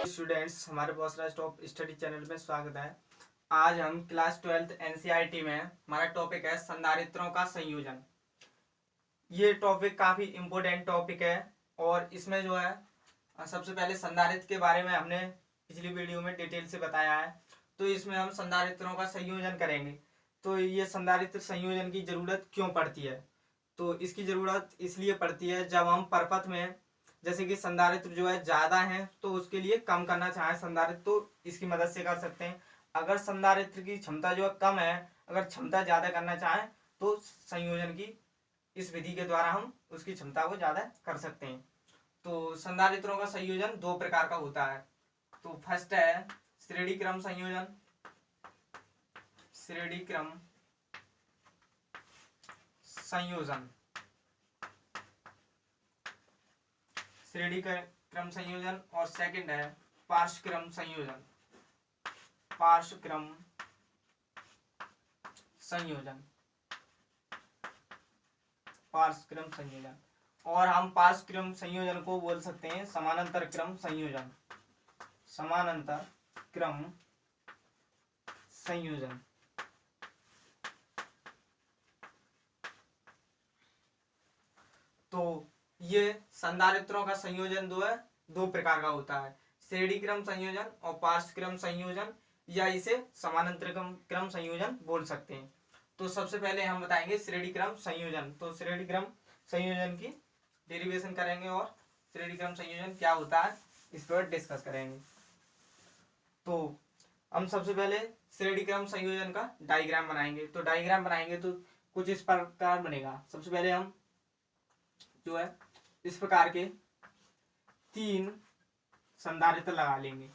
Students, हमारे बॉसराज top study channel में स्वागत है। आज हम क्लास 12th एनसीईआरटी में हमारा टॉपिक है संधारित्रों का संयोजन। ये टॉपिक काफी इम्पोर्टेंट टॉपिक है और इसमें जो है सबसे पहले संधारित्र के बारे में हमने पिछली वीडियो में डिटेल से बताया है। तो इसमें हम संधारित्रों का संयोजन करेंगे। तो ये संधारित्र संयोजन की जरूरत क्यों पड़ती है? तो इसकी जरूरत इसलिए पड़ती है जब हम परपथ में जैसे कि संधारित्र जो है ज्यादा है तो उसके लिए कम करना चाहे संधारित्र, तो इसकी मदद से कर सकते हैं। अगर संधारित्र की क्षमता जो है कम है, अगर क्षमता ज्यादा करना चाहे तो संयोजन की इस विधि के द्वारा हम उसकी क्षमता को ज्यादा कर सकते हैं। तो संधारित्रों का संयोजन दो प्रकार का होता है। तो फर्स्ट है श्रेणी क्रम संयोजन। श्रेणी क्रम संयोजन, श्रेणी क्रम संयोजन। और सेकंड है पार्श्व क्रम संयोजन। पार्श्व क्रम संयोजन, पार्श्व क्रम संयोजन। और हम पार्श्व क्रम संयोजन को बोल सकते हैं समानांतर क्रम संयोजन। समानांतर क्रम संयोजन। तो ये संधारित्रों का संयोजन दो प्रकार का होता है, श्रेणी क्रम संयोजन और पार्श्व क्रम संयोजन, या इसे समानांतर क्रम संयोजन बोल सकते हैं। तो सबसे पहले हम बताएंगे श्रेणी क्रम संयोजन। तो श्रेणी क्रम संयोजन की डेरिवेशन करेंगे और श्रेणी क्रम संयोजन क्या होता है इस पर डिस्कस करेंगे। तो हम सबसे पहले श्रेणी क्रम संयोजन का डायग्राम बनाएंगे। तो डायग्राम बनाएंगे तो कुछ इस प्रकार बनेगा। सबसे पहले हम जो है इस प्रकार के तीन संधारित्र लगा लेंगे।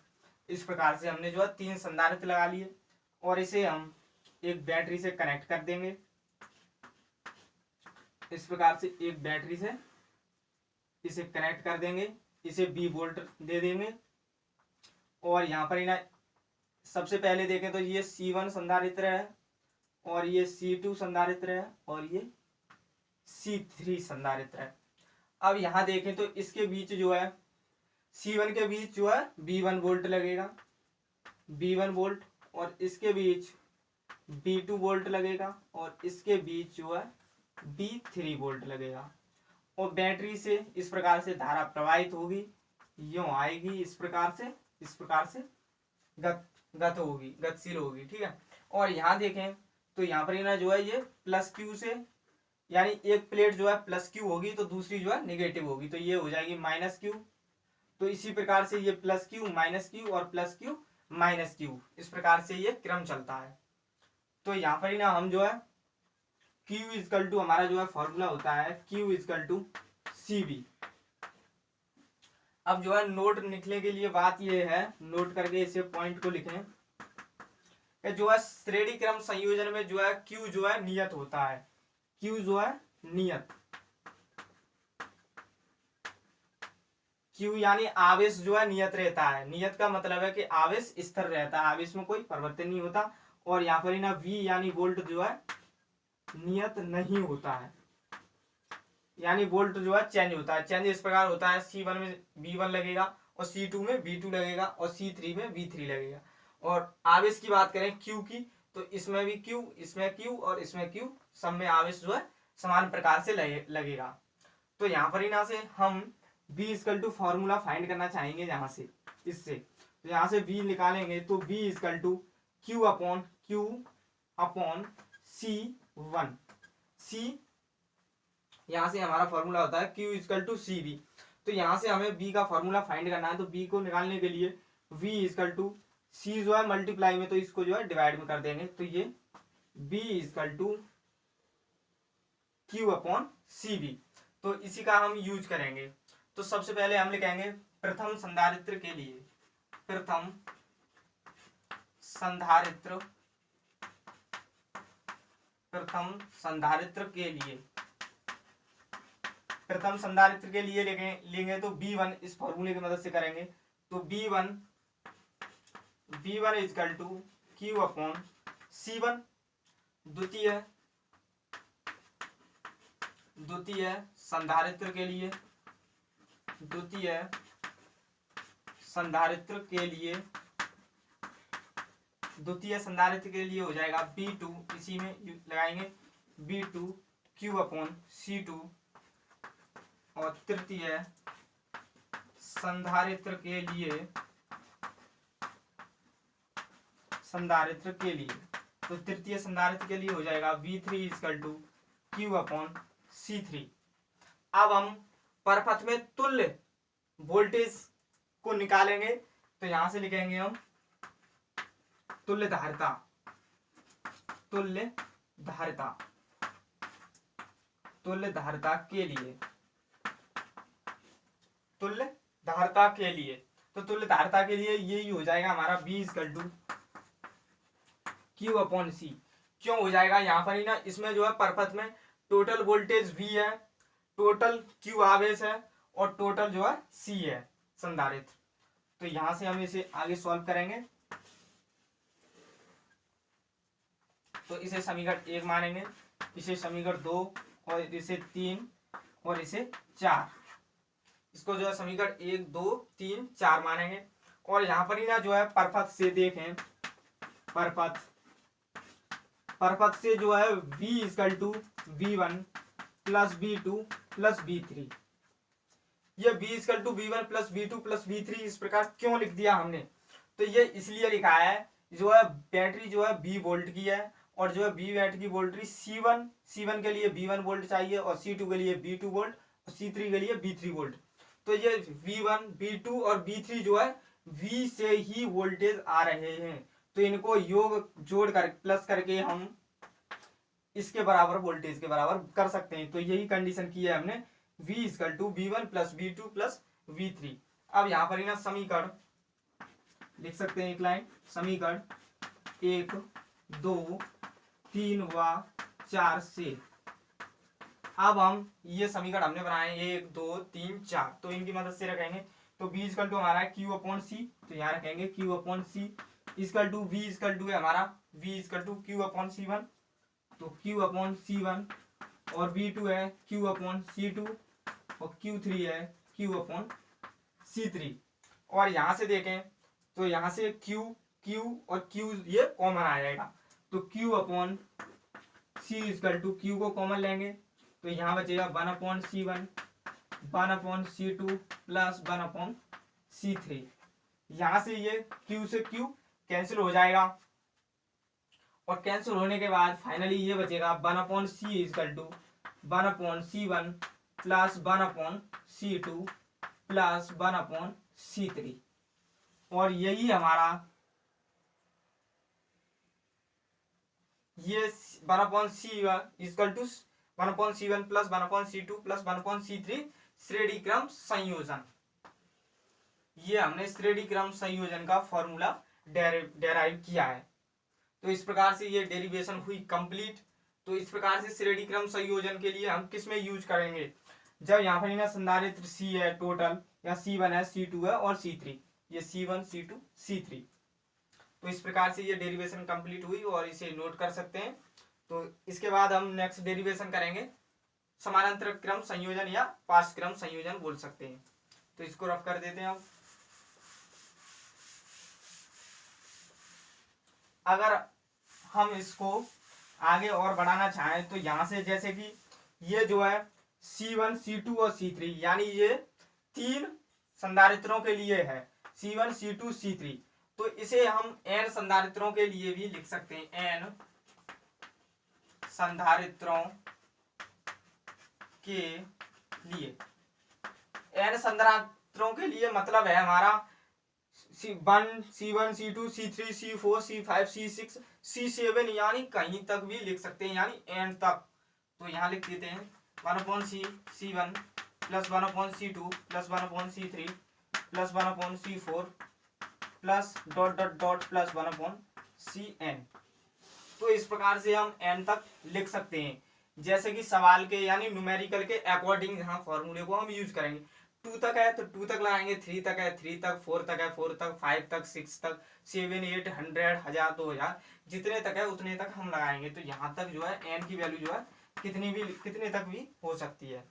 इस प्रकार से हमने जो है तीन संधारित्र लगा लिए और इसे हम एक बैटरी से कनेक्ट कर देंगे। इस प्रकार से एक बैटरी से इसे कनेक्ट कर देंगे, इसे 20 वोल्ट दे देंगे। और यहाँ पर ना सबसे पहले देखें तो ये C1 संधारित्र है और ये C2 संधारित्र है और ये C3 संधारित्र है। अब यहाँ देखें तो इसके बीच जो है C1 के बीच जो है B1 वोल्ट लगेगा, B1 वोल्ट, और इसके बीच B2 वोल्ट लगेगा और इसके बीच जो है B3 वोल्ट लगेगा। और बैटरी से इस प्रकार से धारा प्रवाहित होगी, यूं आएगी इस प्रकार से गत होगी, गतिशील होगी, ठीक है। और यहाँ देखें तो यहाँ पर ना जो है ये प्लस क्यू से, यानी एक प्लेट जो है प्लस क्यू होगी तो दूसरी जो है निगेटिव होगी, तो ये हो जाएगी माइनस क्यू। तो इसी प्रकार से ये प्लस क्यू माइनस क्यू और प्लस क्यू माइनस क्यू, इस प्रकार से ये क्रम चलता है। तो यहाँ पर ना हम जो है Q इजकल टू, हमारा जो है फॉर्मूला होता है Q इजकल टू CV। अब जो है नोट लिखने के लिए बात ये है, नोट करके इसे पॉइंट को लिखें, जो है श्रेणी क्रम संयोजन में जो है Q जो है नियत होता है। Q जो है नियत, Q यानी आवेश जो है नियत रहता है। नियत का मतलब है कि आवेश स्थिर रहता है, आवेश में कोई परिवर्तन नहीं होता। और यहाँ पर ना V यानी वोल्ट जो है नियत नहीं होता है, यानी वोल्ट जो है चेंज होता है। चेंज इस प्रकार होता है C1 में B1 लगेगा और C2 में B2 लगेगा और C3 में B3 लगेगा। और आवेश की बात करें Q की, तो इसमें भी Q, इसमें Q और इसमें Q, सब में आवेश जो है समान प्रकार से लगेगा। तो यहाँ पर ना से हम B is equal to formula find करना चाहेंगे, यहाँ से इससे तो यहाँ से B निकालेंगे तो B is equal to Q upon C1। C यहाँ से हमारा फॉर्मूला होता है Q इजकल टू CV। तो यहाँ से हमें B का फॉर्मूला फाइंड करना है। तो B को निकालने के लिए V इजकल टू C जो है मल्टीप्लाई में, तो इसको जो है डिवाइड में कर देंगे, तो ये B is equal to Q upon CV। तो इसी का हम यूज करेंगे। तो सबसे पहले हम लिखेंगे प्रथम संधारित्र के लिए, प्रथम संधारित्र, प्रथम संधारित्र के लिए, प्रथम संधारित्र के लिए लेंगे तो B1 इस फॉर्मूले की मदद से करेंगे। तो B1 is equal to Q upon C1। द्वितीय संधारित्र के लिए, द्वितीय संधारित्र के लिए, द्वितीय संधारित्र के लिए हो जाएगा B2, इसी में लगाएंगे B2 Q/C2, और तृतीय संधारित्र के लिए, तो तृतीय संधारित्र के लिए हो जाएगा V3 Q/C3। अब हम परपथ में तुल्य वोल्टेज को निकालेंगे, तो यहां से लिखेंगे हम तुल्य धारिता, तुल्य धारिता के लिए, तुल्य धारिता के लिए, तो तुल्य धारिता के लिए यही हो जाएगा हमारा V Q/C। क्यों हो जाएगा, यहाँ पर ही ना, इसमें जो है परपथ में टोटल वोल्टेज V है, टोटल Q आवेश है, और टोटल जो है C है संधारित्र। तो यहां से हम इसे आगे सॉल्व करेंगे, तो इसे समीकरण 1 मानेंगे, इसे समीकरण 2, और इसे 3, और इसे 4। इसको जो है समीकरण 1, 2, 3, 4 मानेंगे। और यहाँ पर ही ना जो है परपथ से देखें, परपथ से जो है V V1 plus V2 plus V3, ये V V1 plus V2 plus V3 इस प्रकार क्यों लिख दिया हमने, तो ये इसलिए लिखा है, जो है बैटरी जो है B वोल्ट की है, और जो है B बैटरी की वोल्टेज C1 के लिए B1 वोल्ट चाहिए, और C2 के लिए B2 वोल्ट, और C3 के लिए B3 वोल्ट। तो ये V1, B2 और B3 जो है V से ही वोल्टेज आ रहे हैं, तो इनको योग जोड़ कर प्लस करके हम इसके बराबर वोल्टेज के बराबर कर सकते हैं। तो यही कंडीशन की है हमने, V V1 plus V2 plus V3। अब यहाँ पर ही ना समीकरण लिख सकते हैं, एक लाइन, समीकरण 1, 2, 3 व 4 से। अब हम ये समीकरण हमने बनाए 1, 2, 3, 4, तो इनकी मदद से रखेंगे। तो V हमारा है Q/C, तो यहाँ रखेंगे Q/C V है हमारा V Q/C1, तो Q/C1, और V2 है Q/C2, और Q3 है Q/C3। और यहां से देखें तो यहां से Q और Q ये कॉमन आ जाएगा, तो Q/C Q को कॉमन लेंगे, तो यहाँ बचेगा 1/C1 1/C2 प्लस 1/C3। यहाँ से ये Q से Q कैंसिल हो जाएगा, और कैंसिल होने के बाद फाइनली ये बचेगा 1/C 1/C1 plus 1/C2 plus 1/C3। और यही हमारा ये 1/C1 plus 1/C2 plus 1/C3 श्रेणी क्रम संयोजन, ये हमने श्रेणी क्रम संयोजन का फॉर्मूला डेराइव किया है। तो इस प्रकार से ये डेरिवेशन हुई कंप्लीट। तो इस प्रकार से श्रेणी क्रम संयोजन के लिए हम किस में यूज करेंगे, जब यहाँ पर संधारित्र C है टोटल, या C1 है, C2 है और C3, ये C1 C2 C3। तो इस प्रकार से ये डेरिवेशन कंप्लीट हुई, और इसे नोट कर सकते हैं। तो इसके बाद हम नेक्स्ट डेरिवेशन करेंगे समानांतर क्रम संयोजन या पार्श्व क्रम संयोजन बोल सकते हैं। तो इसको रफ कर देते हैं हम। अगर हम इसको आगे और बढ़ाना चाहें, तो यहां से जैसे कि ये जो है C1 C2 और C3, यानी ये 3 संधारित्रों के लिए है, C1 C2 C3। तो इसे हम n संधारित्रों के लिए भी लिख सकते हैं, n संधारित्रों के लिए। n संधारित्रों के लिए मतलब है हमारा C1 C2 C3 C4 C5 C6 C7, यानी कहीं तक भी लिख सकते हैं, यानी n तक। तो यहाँ लिख देते हैं 1/C1 plus 1/C2 plus 1/C3 plus 1/C4 plus dot dot dot plus 1/Cn। तो इस प्रकार से हम n तक लिख सकते हैं, जैसे कि सवाल के यानी न्यूमेरिकल के अकॉर्डिंग यहाँ फॉर्मूले को हम यूज करेंगे। 2 तक है तो 2 तक लगाएंगे, 3 तक है 3 तक, 4 तक है 4 तक, 5 तक 6 तक, 7 8 100 1000 2000 जितने तक है उतने तक हम लगाएंगे। तो यहाँ तक जो है n की वैल्यू जो है कितने तक भी हो सकती है।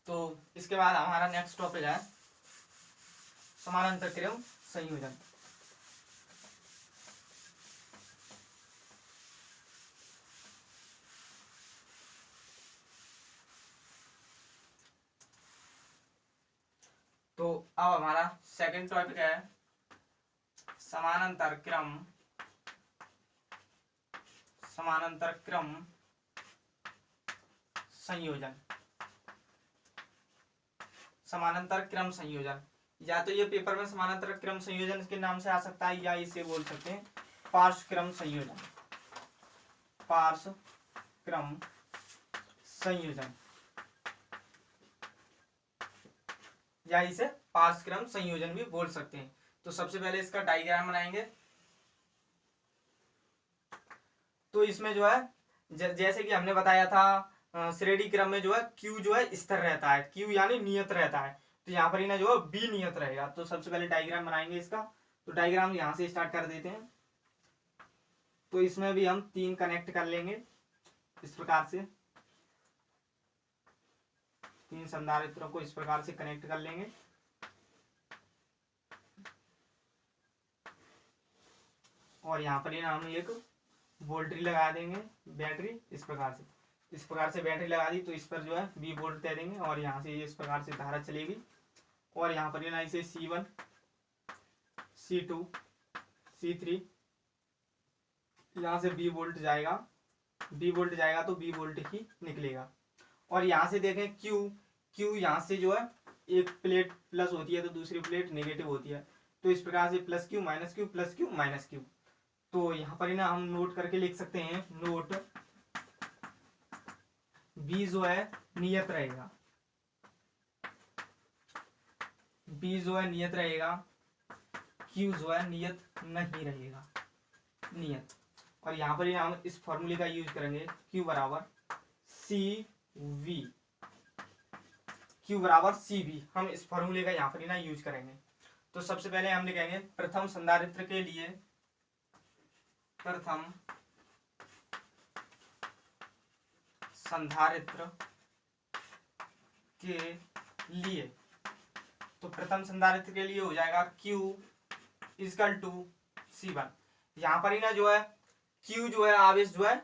तो इसके बाद हमारा नेक्स्ट टॉपिक है समानांतर क्रम संयोजन। तो अब हमारा सेकंड टॉपिक है समानांतर क्रम संयोजन। समानांतर क्रम संयोजन, या तो ये पेपर में समानांतर क्रम संयोजन के नाम से आ सकता है, या इसे बोल सकते हैं पार्श्व क्रम संयोजन। पार्श्व क्रम संयोजन, या इसे पार्श्व क्रम संयोजन भी बोल सकते हैं। तो सबसे पहले इसका डायग्राम बनाएंगे। तो इसमें जो है जैसे कि हमने बताया था श्रेणी क्रम में जो है Q जो है स्थिर रहता है, Q यानी नियत रहता है। तो यहाँ पर ही ना जो है B नियत रहेगा। तो सबसे पहले डायग्राम बनाएंगे इसका। तो डायग्राम यहाँ से स्टार्ट कर देते हैं। तो इसमें भी हम 3 कनेक्ट कर लेंगे इस प्रकार से, 3 संधारित्रों को इस प्रकार से कनेक्ट कर लेंगे। और यहाँ पर ही ना हम एक वोल्टरी लगा देंगे, बैटरी इस प्रकार से बैटरी लगा दी। तो इस पर जो है V वोल्ट दे देंगे और यहाँ से इस प्रकार से धारा चलेगी। और यहाँ पर ना इसे C1 C2 C3 यहाँ से B वोल्ट जाएगा, तो B वोल्ट ही निकलेगा। और यहाँ से देखें Q यहाँ से जो है एक प्लेट प्लस होती है तो दूसरी प्लेट नेगेटिव होती है। तो इस प्रकार से plus Q minus Q plus Q minus Q। तो यहाँ पर ना हम नोट करके लिख सकते हैं, नोट B जो है नियत रहेगा, B जो है नियत रहेगा, Q जो है नियत नहीं रहेगा, नियत। और यहाँ पर हम इस फॉर्मूले का यूज करेंगे, Q बराबर CV, Q बराबर CV। हम इस फॉर्मूले का यहाँ पर ना यूज करेंगे। तो सबसे पहले हम लिखेंगे प्रथम संधारित्र के लिए, प्रथम संधारित्र के लिए, तो प्रथम संधारित्र के लिए हो जाएगा Q इक्वल टू C1। यहाँ पर ही ना जो है Q जो है आवेश जो है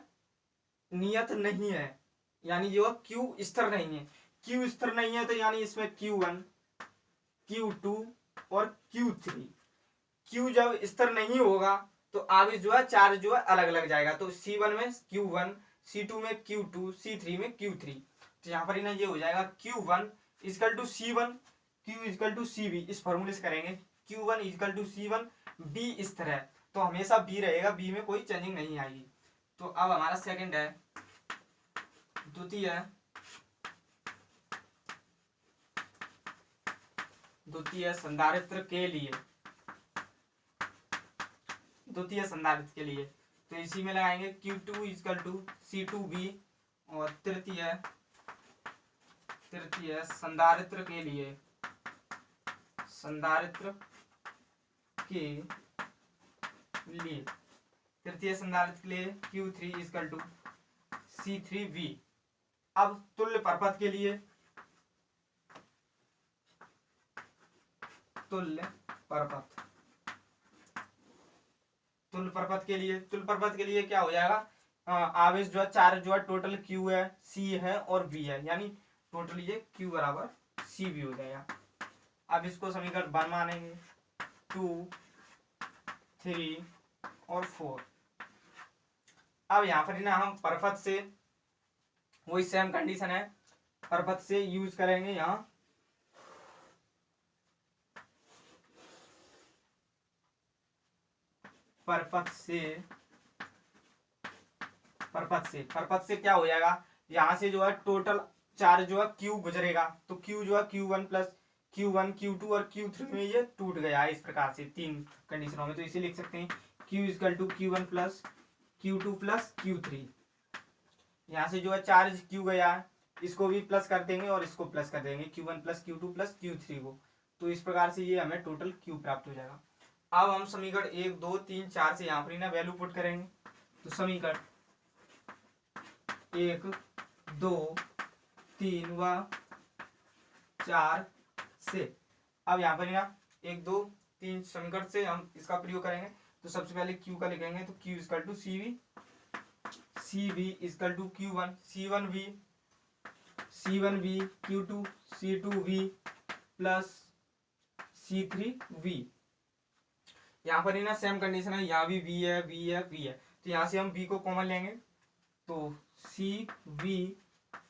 नियत नहीं है, यानी जो है Q स्थिर नहीं है। Q स्थिर नहीं है तो यानी इसमें Q1 Q2 और Q3, Q जब स्थिर नहीं होगा तो आवेश जो है चार्ज जो है अलग अलग जाएगा। तो C1 में Q1, C2 में Q2, C3 में Q3। तो यहाँ पर ही ना ये हो जाएगा Q1 equal to C1, Q equal to CV। इस फॉर्मूले से करेंगे Q1 equal to C1, B स्थिर है तो हमेशा B रहेगा, B में कोई चेंजिंग नहीं आएगी। तो अब हमारा सेकंड है, द्वितीय संधारित्र के लिए, द्वितीय संधारित्र के लिए। तो इसी में लगाएंगे Q2 इक्वल टू C2B। और तृतीय संधारित्र के लिए, तृतीय संधारित्र के लिए Q3 इक्वल टू C3V। अब तुल्य परपथ के लिए, तुल्य परपथ के लिए क्या हो जाएगा, आवेश जो है चार्ज जो है टोटल Q है, C है और V है, यानी टोटल ये Q बराबर CV हो जाएगा। अब इसको समीकरण 1 मानेंगे, 2 3 और 4। अब यहाँ पर ना हम परपथ से वही सेम कंडीशन है, परपथ से यूज करेंगे। यहाँ परपथ से क्या हो जाएगा, यहाँ से जो है टोटल चार्ज जो है Q गुजरेगा। तो Q जो है Q1 प्लस Q1 Q2 और Q3 में ये टूट गया है इस प्रकार से 3 कंडीशनों में। तो इसे लिख सकते हैं Q equal to Q1 plus Q2 plus Q3। यहाँ से जो है चार्ज Q गया है, इसको भी प्लस कर देंगे और इसको प्लस कर देंगे, Q1 plus Q2 plus Q3 को। तो इस प्रकार से ये हमें टोटल Q प्राप्त हो जाएगा। अब हम समीकरण 1 2 3 4 से यहाँ पर ना वैल्यू पुट करेंगे। तो समीकरण 1 2 3 व 4 से अब यहाँ पर ना 1 2 3 समीकरण से हम इसका प्रयोग करेंगे। तो सबसे पहले Q का लिखेंगे, तो Q equal to CV equal to Q1 C1V Q2 C2V plus C3V। यहाँ पर ही ना सेम कंडीशन है, यहाँ भी V है V है V है, तो यहाँ से हम V को कॉमन लेंगे, तो CV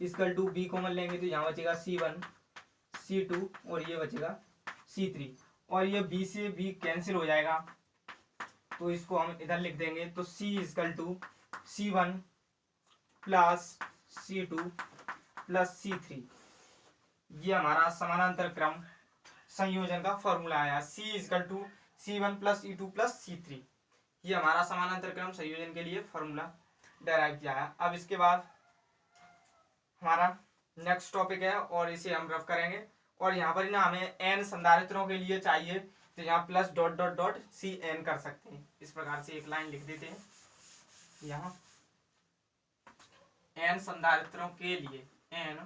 equal to V common लेंगे, तो यहाँ बचेगा C1 C2 और ये बचेगा C3, और ये B से B कैंसिल हो जाएगा, तो इसको हम इधर लिख देंगे, तो C equal to C1 plus C2 plus C3। ये हमारा समानांतर क्रम संयोजन का फॉर्मूला आया, C equal to C1 plus E2 plus C3। ये हमारा समानांतर क्रम संयोजन के लिए फॉर्मूला डेराइव किया है। अब इसके बाद हमारा नेक्स्ट टॉपिक है और इसे हम रफ करेंगे, और यहाँ पर ना हमें n संधारित्रों के लिए चाहिए, तो यहाँ plus dot dot dot CN कर सकते हैं। इस प्रकार से एक लाइन लिख देते हैं, यहाँ n संधारित्रों के लिए, n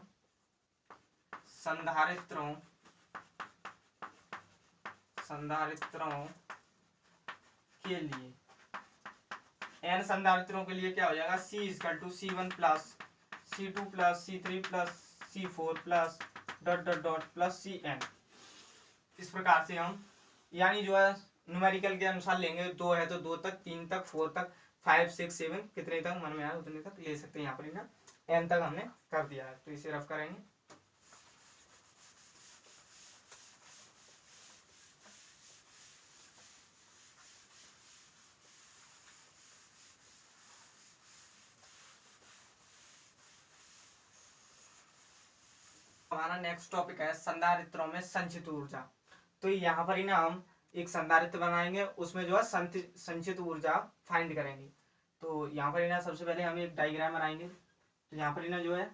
संधारित्रों के लिए, n संधारित्रों के लिए क्या हो जाएगा, C equal to C1 plus C2 plus C3 plus C4 plus dot dot dot plus CN। इस प्रकार से हम यानी जो है न्यूमेरिकल के अनुसार लेंगे, 2 है तो 2 तक, 3 तक, 4 तक, 5 6 7 कितने तक मन में आए उतने तक ले सकते हैं। यहाँ पर ना n तक हमने कर दिया है, तो इसे रफ करेंगे। हमारा नेक्स्ट टॉपिक है संधारित्रों में संचित ऊर्जा। तो यहाँ पर ही ना हम एक संधारित्र बनाएंगे, उसमें जो है संचित ऊर्जा फाइंड करेंगे। तो यहाँ पर ही ना सबसे पहले हम एक डायग्राम बनाएंगे, तो यहाँ पर ही ना जो है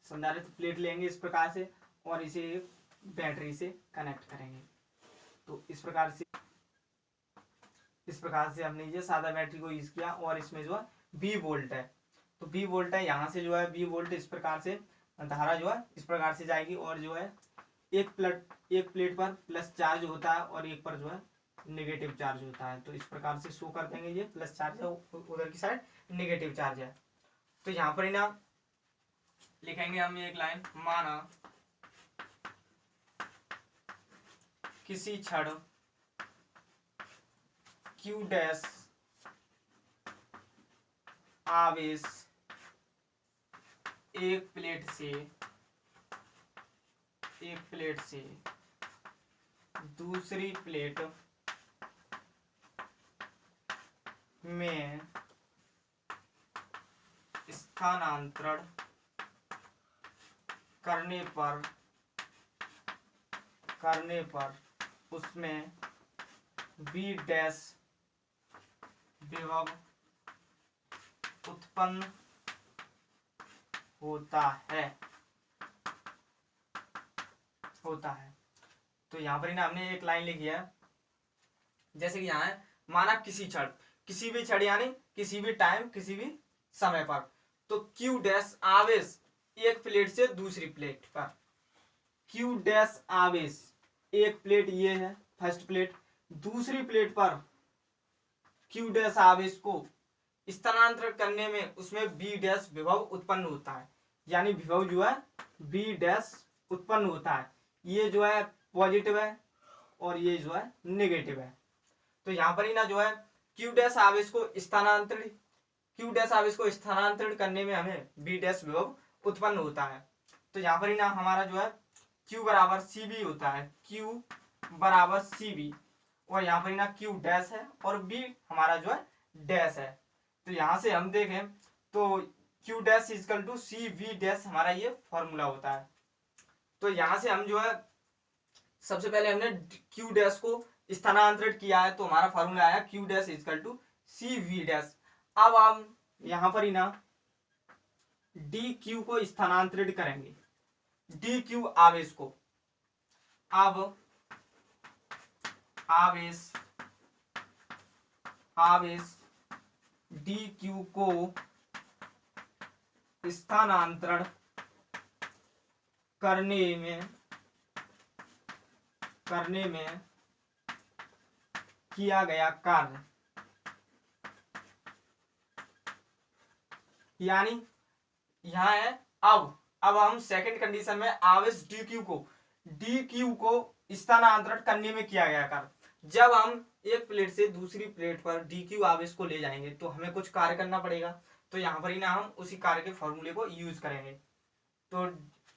संधारित्र प्लेट लेंगे इस प्रकार से, और इसे एक बैटरी से कनेक्ट करेंगे। तो इस प्रकार से हमने ये सादा बैटरी को यूज किया, और इसमें जो है B वोल्ट है, तो B वोल्ट है, यहाँ से जो है B वोल्ट इस प्रकार से धारा जो है इस प्रकार से जाएगी, और जो है एक प्लेट पर प्लस चार्ज होता है और एक पर जो है नेगेटिव चार्ज होता है। तो इस प्रकार से शो कर देंगे, ये प्लस चार्ज है, उधर की साइड नेगेटिव चार्ज है। तो यहाँ पर ही ना लिखेंगे हम एक लाइन, माना किसी क्षण Q डैश आवेश एक प्लेट से दूसरी प्लेट में स्थानांतरण करने पर उसमें V डैश विभव उत्पन्न होता है। तो यहाँ पर ही ना हमने एक लाइन लिखी है, जैसे कि यहाँ है, माना किसी भी क्षण यानी किसी भी टाइम, किसी भी समय पर, तो Q डैश आवेश एक प्लेट से दूसरी प्लेट पर, Q डैश आवेश एक प्लेट ये है फर्स्ट प्लेट, दूसरी प्लेट पर Q डैश आवेश को स्थानांतरण करने में उसमें B डैश विभव उत्पन्न होता है, यानी विभव जो है B डैश उत्पन्न होता है। ये जो है पॉजिटिव है और ये जो है नेगेटिव है। तो यहाँ पर ही ना जो है Q डैश आवेश को स्थानांतरण करने में हमें B डैश विभव उत्पन्न होता है। तो यहाँ पर ही ना हमारा जो है Q बराबर CB होता है, Q बराबर CB, और यहाँ पर ही ना Q डैश है और B हमारा जो है डैश है। तो यहाँ से हम देखें तो Q dash equal to CV dash हमारा ये फॉर्मूला होता है। तो यहाँ से हम जो है सबसे पहले हमने Q डैश को स्थानांतरित किया है, तो हमारा फॉर्मूला आया Q dash equal to CV dash. अब हम यहाँ पर ही ना DQ को स्थानांतरित करेंगे, DQ आवेश को, अब आवेश DQ को स्थानांतरण करने में किया गया कार्य, यानी यहाँ है अब हम सेकंड कंडीशन में आवेश डी क्यू को स्थानांतरण करने में किया गया कार्य। जब हम एक प्लेट से दूसरी प्लेट पर डी क्यू आवेश को ले जाएंगे तो हमें कुछ कार्य करना पड़ेगा, तो यहाँ पर ही ना हम उसी कार्य के फॉर्मूले को यूज करेंगे। तो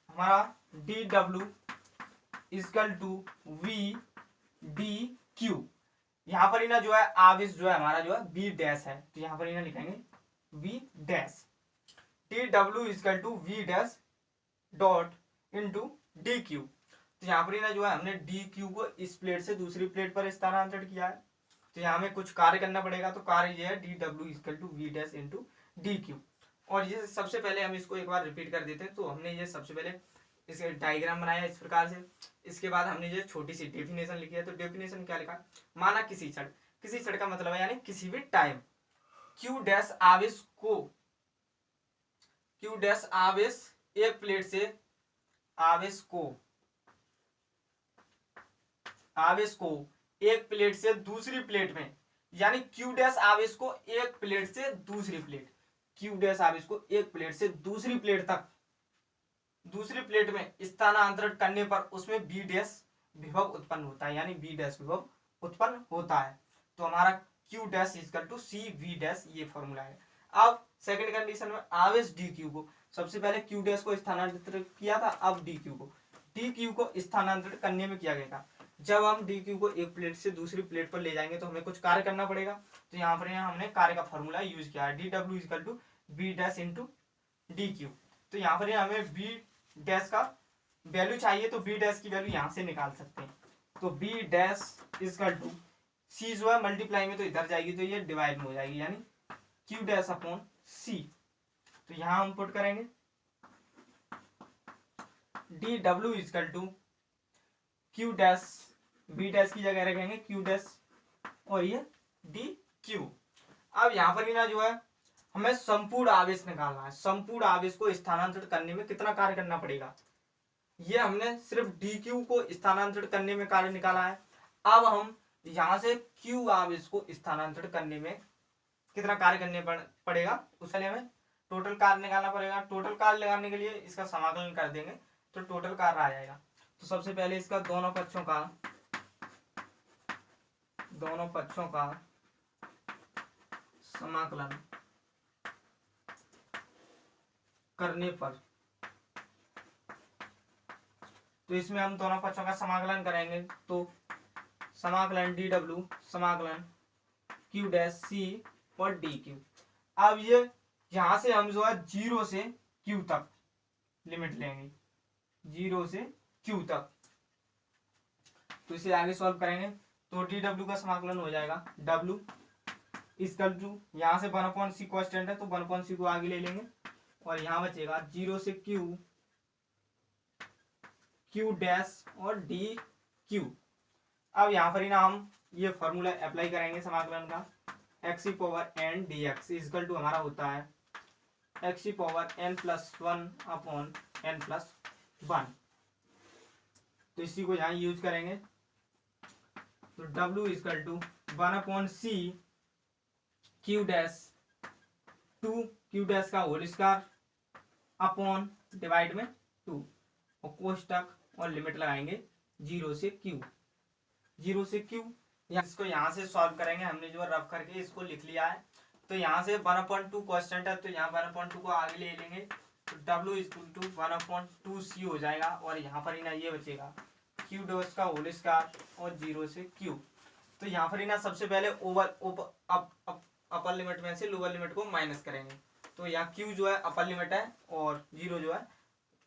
हमारा D W equal to V D Q, यहाँ पर ही ना जो है आवेश जो है हमारा जो है बी डैश है, तो यहाँ पर ही ना लिखेंगे V dash. D W equal to V dash dot into D Q, तो यहाँ पर ही ना जो है हमने डी क्यू को इस प्लेट से दूसरी प्लेट पर स्थानांतरित किया है, तो यहाँ हमें कुछ कार्य करना पड़ेगा। तो कार्य ये है D W equal to V dash into D Q. और ये सबसे पहले हम इसको एक बार रिपीट कर देते हैं। तो हमने ये सबसे पहले इसके डायग्राम बनाया इस प्रकार से, इसके बाद हमने ये छोटी सी डेफिनेशन लिखी है। तो डेफिनेशन क्या लिखा, माना किसी क्षण का मतलब है यानी किसी भी टाइम क्यू डैश आवेश एक प्लेट से आवेश को एक प्लेट से दूसरी प्लेट में, यानी क्यू डैश आवेश को एक प्लेट से दूसरी प्लेट, क्यू डैश आवेश को एक प्लेट से दूसरी प्लेट तक दूसरी प्लेट में स्थानांतरित करने पर उसमें बी डैश विभव उत्पन्न होता है, यानी बी डैश विभव उत्पन्न होता है। तो हमारा Q dash equal to C V dash, ये फॉर्मूला है। अब सेकंड कंडीशन में आवेश डी क्यू को, सबसे पहले क्यू डैश को स्थानांतरित किया था, अब डी क्यू को स्थानांतरित करने में किया गया था। जब हम डी क्यू को एक प्लेट से दूसरी प्लेट पर ले जाएंगे तो हमें कुछ कार्य करना पड़ेगा। तो यहाँ पर हमने कार्य का फॉर्मूला यूज किया है, D W equal to B dash into D Q. तो यहाँ पर हमें बी डैश का वैल्यू चाहिए, तो बी डैश की वैल्यू यहाँ से निकाल सकते हैं। तो बी डैश इक्वल टू सी जो है मल्टीप्लाई में तो इधर जाएगी तो ये डिवाइड में हो जाएगी, यानी क्यू डैश अपॉन सी। तो यहाँ हम पुट करेंगे D W equal to Q dash, B dash की जगह रखेंगे क्यू डैश और ये डी क्यू। अब यहाँ पर ही ना जो है हमें संपूर्ण आवेश निकालना है। संपूर्ण आवेश को स्थानांतरित करने में कितना कार्य करना पड़ेगा, ये हमने सिर्फ डी क्यू को स्थानांतरित करने में कार्य निकाला है। अब हम यहाँ से क्यू आवेश को स्थानांतरित करने में कितना कार्य करने पड़ेगा, उसके लिए हमें टोटल कार्य निकालना पड़ेगा। टोटल कार्य लगाने के लिए इसका समाकलन कर देंगे तो टोटल कार्य आ जाएगा। तो सबसे पहले इसका दोनों पक्षों का समाकलन करने पर, तो इसमें हम दोनों पक्षों का समाकलन करेंगे। तो समाकलन डी डब्ल्यू समाकलन क्यू डैश सी और डी क्यू। अब ये यहां से हम जो है 0 से क्यू तक लिमिट लेंगे, 0 से क्यू तक। तो इसे आगे सॉल्व करेंगे तो डी डब्ल्यू का समाकलन हो जाएगा डब्ल्यू इक्वल टू, यहाँ से 1/c कांस्टेंट है तो 1/c को आगे ले लेंगे और यहाँ बचेगा 0 से क्यू डैश और डी क्यू। अब यहाँ पर ही ना हम ये फॉर्मूला अप्लाई करेंगे समाकलन का, X power N D X equal to हमारा होता है X power N plus 1 upon N plus 1। तो इसी को यहाँ यूज करेंगे। तो W equal to 1/c Q dash का होल स्क्वायर अपॉन डिवाइड में 2 और कोष्टक और लिमिट लगाएंगे 0 से क्यू। इसको यहाँ से सॉल्व करेंगे, हमने जो रफ करके इसको लिख लिया है। तो यहाँ से 1/2 कांस्टेंट है तो यहाँ 1/2 को आगे ले लेंगे तो W इक्वल टू 1/2c हो जाएगा और यहाँ पर ही ना ये बचेगा क्यू डैश का होल स्क्वायर और 0 से क्यू। तो यहाँ पर ही ना सबसे पहले अपर लिमिट में से लोअर लिमिट को माइनस करेंगे। तो यहाँ क्यू जो है अपर लिमिट है और 0 जो है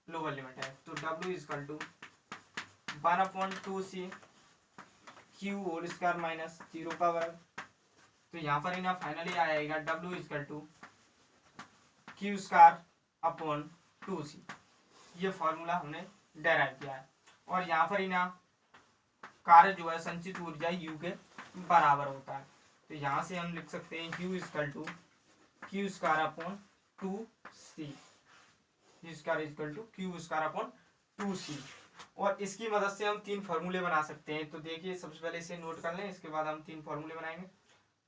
लोअर लिमिट है। तो W equal to 1/2c Q whole square minus 0 का वर्ग। तो यहाँ पर ही ना फाइनली आएगा W equal to Q square upon 2c। ये फॉर्मूला हमने डेराइव किया है और यहाँ पर ही ना कार्य जो है संचित ऊर्जा U के बराबर होता है। तो यहाँ से हम लिख सकते हैं U equal to Q square upon 2c, Q square equal to Q square upon 2c। और इसकी मदद से हम 3 फॉर्मूले बना सकते हैं। तो देखिए सबसे पहले इसे नोट कर लें, इसके बाद हम 3 फॉर्मूले बनाएंगे।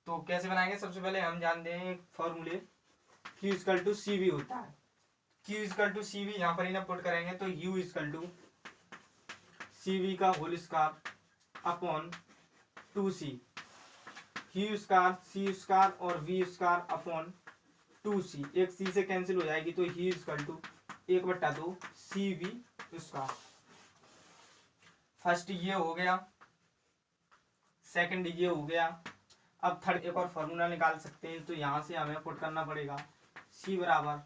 तो कैसे बनाएंगे, सबसे पहले हम जानते हैं एक फॉर्मूले Q equal to C V होता है। Q equal to C V यहाँ पर ही ना पुट करेंगे तो U equal to C V का whole square upon 2C, Q square C square और V स्क्वायर अपॉन 2C, एक C से कैंसिल हो जाएगी तो U equal to 1/2 CV square. First ये हो गया, सेकंड ये हो गया। अब थर्ड एक और फॉर्मूला निकाल सकते हैं। तो यहाँ से हमें पुट करना पड़ेगा C बराबर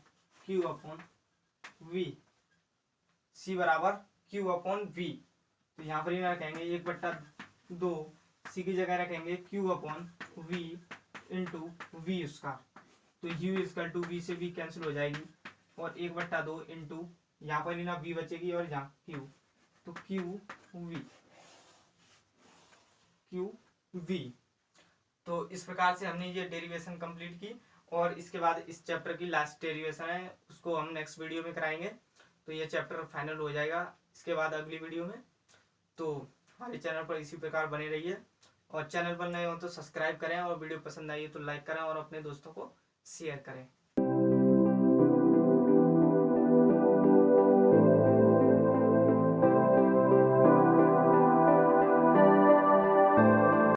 Q अपॉन V, C बराबर Q अपॉन V। तो यहाँ पर ही ना रखेंगे 1/2, C की जगह रखेंगे Q upon V into V square. तो U इक्वल टू V से V कैंसिल हो जाएगी और 1/2 इंटू यहाँ पर ही ना V बचेगी और यहाँ Q, तो Q V। तो इस प्रकार से हमने ये डेरिवेशन कंप्लीट की और इसके बाद इस चैप्टर की लास्ट डेरिवेशन है, उसको हम नेक्स्ट वीडियो में कराएंगे। तो ये चैप्टर फाइनल हो जाएगा इसके बाद अगली वीडियो में। तो हमारे चैनल पर इसी प्रकार बने रहिए और चैनल पर नए हो तो सब्सक्राइब करें और वीडियो पसंद आई तो लाइक करें और अपने दोस्तों को शेयर करें।